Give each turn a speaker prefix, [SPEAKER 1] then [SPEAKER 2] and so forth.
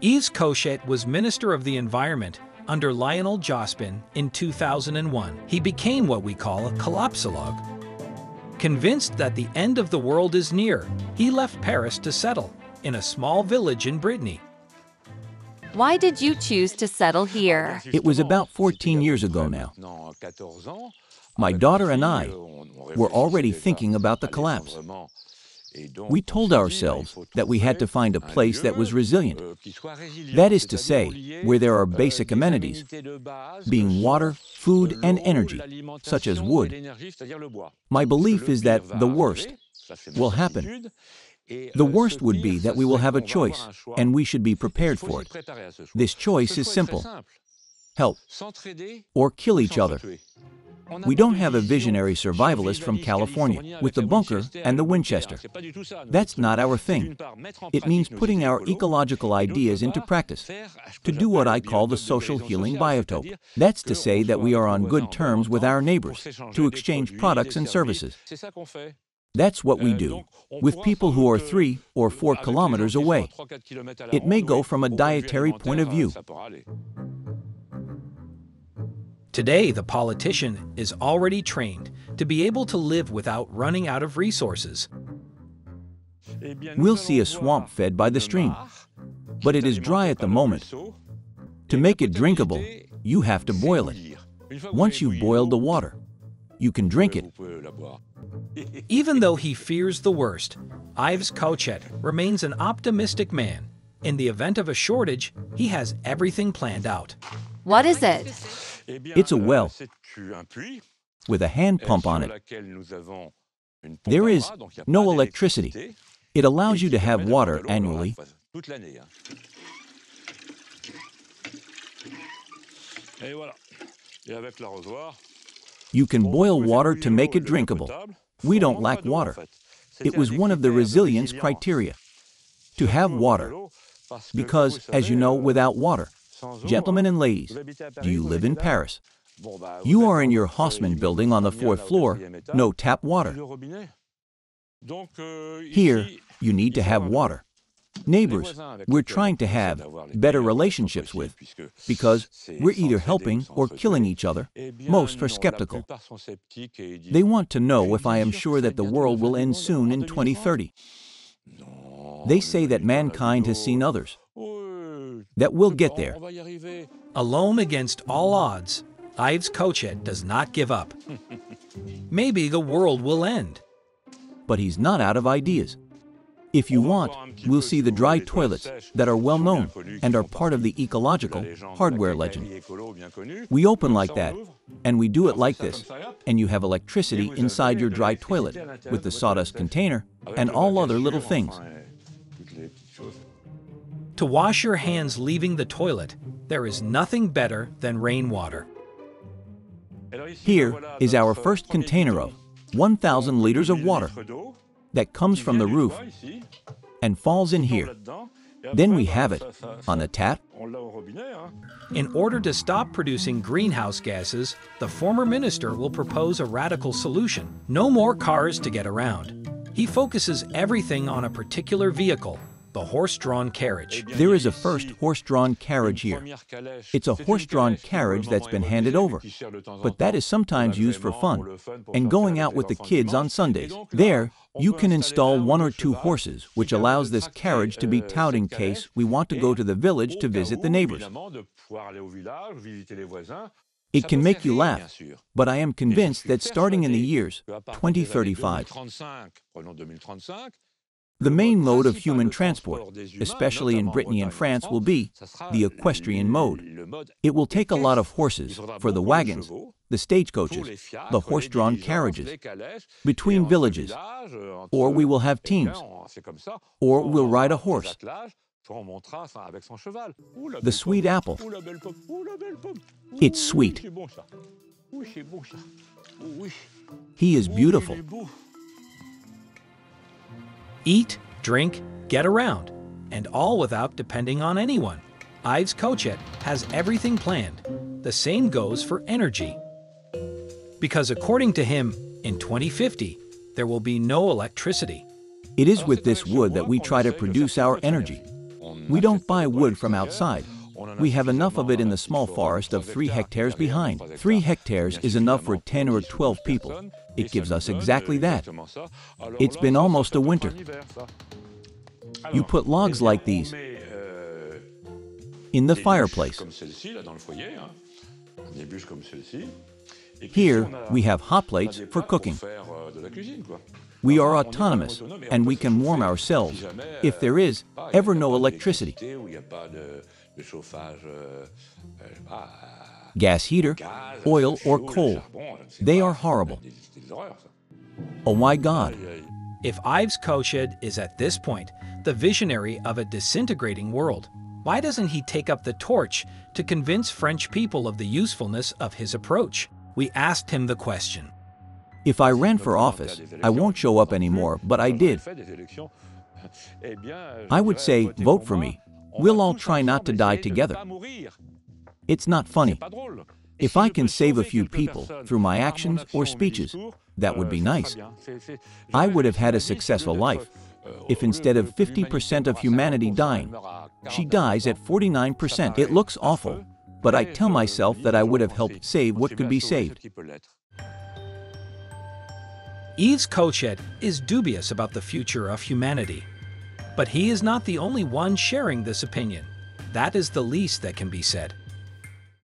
[SPEAKER 1] Yves Cochet was Minister of the Environment under Lionel Jospin in 2001. He became what we call a collapsologue. Convinced that the end of the world is near, he left Paris to settle in a small village in Brittany.
[SPEAKER 2] Why did you choose to settle here?
[SPEAKER 3] It was about 14 years ago now. My daughter and I were already thinking about the collapse. We told ourselves that we had to find a place that was resilient. That is to say, where there are basic amenities, being water, food, and energy, such as wood. My belief is that the worst will happen. The worst would be that we will have a choice, and we should be prepared for it. This choice is simple: help or kill each other. We don't have a visionary survivalist from California with the bunker and the Winchester. That's not our thing. It means putting our ecological ideas into practice, to do what I call the social healing biotope. That's to say that we are on good terms with our neighbors, to exchange products and services. That's what we do, with people who are 3 or 4 kilometers away. It may go from a dietary point of view.
[SPEAKER 1] Today, the politician is already trained to be able to live without running out of resources.
[SPEAKER 3] We'll see a swamp fed by the stream, but it is dry at the moment. To make it drinkable, you have to boil it. Once you've boiled the water, you can drink it.
[SPEAKER 1] Even though he fears the worst, Yves Cochet remains an optimistic man. In the event of a shortage, he has everything planned out.
[SPEAKER 2] What is it?
[SPEAKER 3] It's a well with a hand pump on it. There is no electricity. It allows you to have water annually. You can boil water to make it drinkable. We don't lack water. It was one of the resilience criteria, to have water. Because, as you know, without water, gentlemen and ladies, do you live in Paris? You are in your Haussmann building on the 4th floor, no tap water. Here, you need to have water. Neighbors, we're trying to have better relationships with, because we're either helping or killing each other. Most are skeptical. They want to know if I am sure that the world will end soon in 2030. They say that mankind has seen others, that we'll get there.
[SPEAKER 1] Alone against all odds, Yves Cochet does not give up. Maybe the world will end.
[SPEAKER 3] But he's not out of ideas. If you want, we'll see the dry toilets that are well known and are part of the ecological hardware legend. We open like that, and we do it like this, and you have electricity inside your dry toilet with the sawdust container and all other little things.
[SPEAKER 1] To wash your hands leaving the toilet, there is nothing better than rainwater.
[SPEAKER 3] Here is our first container of 1,000 liters of water that comes from the roof and falls in here. Then we have it on the tap.
[SPEAKER 1] In order to stop producing greenhouse gases, the former minister will propose a radical solution. No more cars to get around. He focuses everything on a particular vehicle, the horse-drawn carriage.
[SPEAKER 3] There is a first horse-drawn carriage here. It's a horse-drawn carriage that's been handed over, but that is sometimes used for fun and going out with the kids on Sundays. There, you can install 1 or 2 horses, which allows this carriage to be towed in case we want to go to the village to visit the neighbors. It can make you laugh, but I am convinced that starting in the years 2035, the main mode of human transport, especially in Brittany and France, will be the equestrian mode. It will take a lot of horses for the wagons, the stagecoaches, the horse-drawn carriages, between villages, or we will have teams, or we'll ride a horse. The sweet apple. It's sweet. He is beautiful.
[SPEAKER 1] Eat, drink, get around, and all without depending on anyone. Yves Cochet has everything planned. The same goes for energy. Because according to him, in 2050, there will be no electricity.
[SPEAKER 3] It is with this wood that we try to produce our energy. We don't buy wood from outside. We have enough of it in the small forest of 3 hectares behind. 3 hectares is enough for 10 or 12 people. It gives us exactly that. It's been almost a winter. You put logs like these in the fireplace. Here, we have hot plates for cooking. We are autonomous, and we can warm ourselves if there is ever no electricity. Gas heater, oil, or coal. They are horrible. Oh my God!
[SPEAKER 1] If Yves Cochet is at this point the visionary of a disintegrating world, why doesn't he take up the torch to convince French people of the usefulness of his approach? We asked him the question.
[SPEAKER 3] If I ran for office, I won't show up anymore, but I did. I would say, vote for me. We'll all try not to die together. It's not funny. If I can save a few people through my actions or speeches, that would be nice. I would have had a successful life. If instead of 50% of humanity dying, she dies at 49%, it looks awful, but I tell myself that I would have helped save what could be saved.
[SPEAKER 1] Yves Cochet is dubious about the future of humanity. But he is not the only one sharing this opinion. That is the least that can be said.